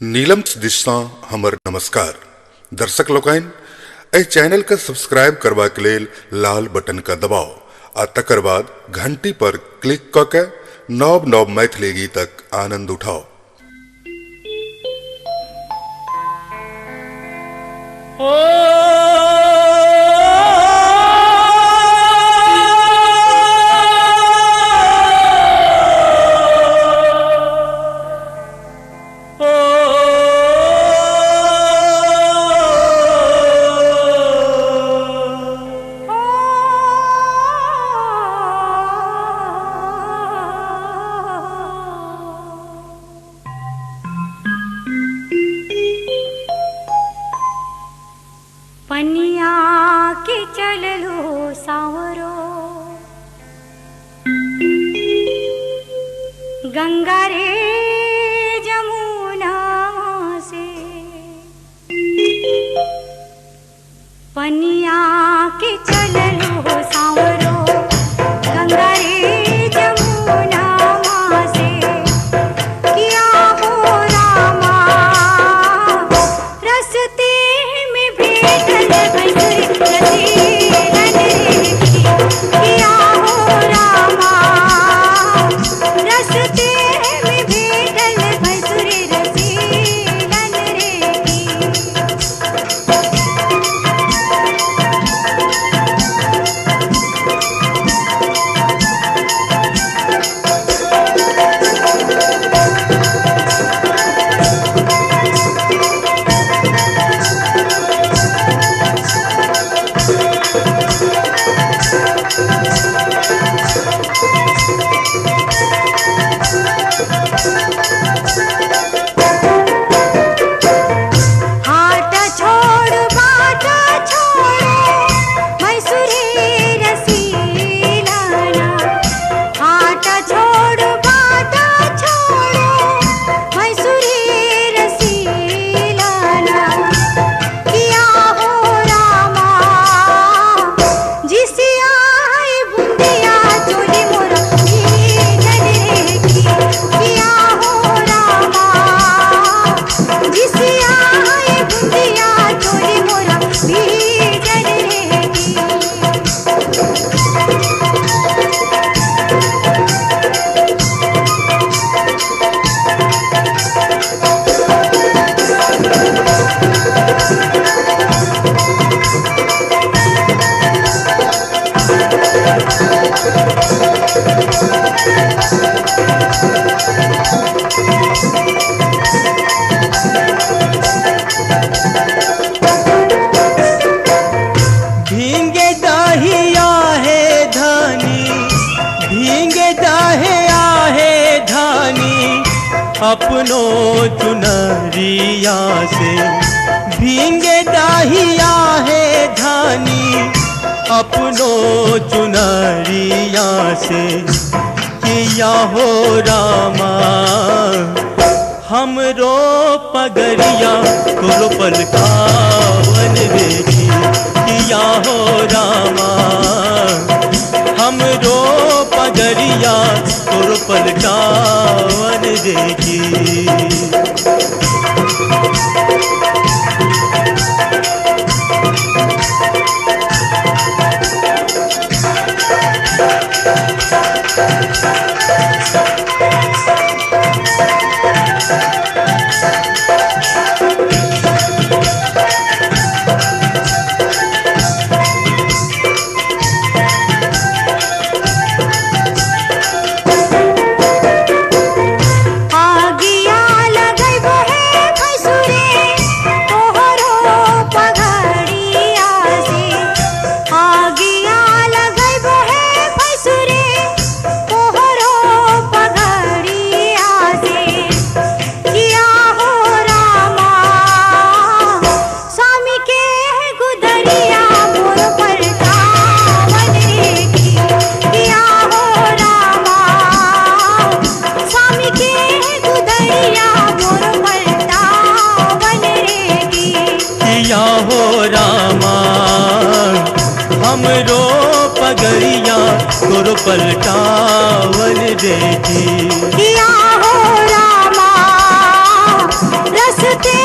नीलम दिशा हमर नमस्कार दर्शक लोकन एहि चैनल के सब्सक्राइब करबा के लेल लाल बटन का दबाओ आ तकर बाद घंटी पर क्लिक क के नव नव मैथिली गीतक आनंद उठाओ। पनिया के चललो सावरो गंगा रे जमुना से पनिया के चललो सावरो गंगा रे जमुना से किया हो रामा रस्ते में भेटल अपनो चुनरिया से भींगे दाहिया है धानी अपनो चुनरिया से किया हो रामा हमरो पगरिया तोरो पलकावन देखी किया हो रामा हमरो पगरिया तोरो पलकावन देखी। हमरो पगरिया तोरो पलटावन देखी किया हो रामा रस हंसते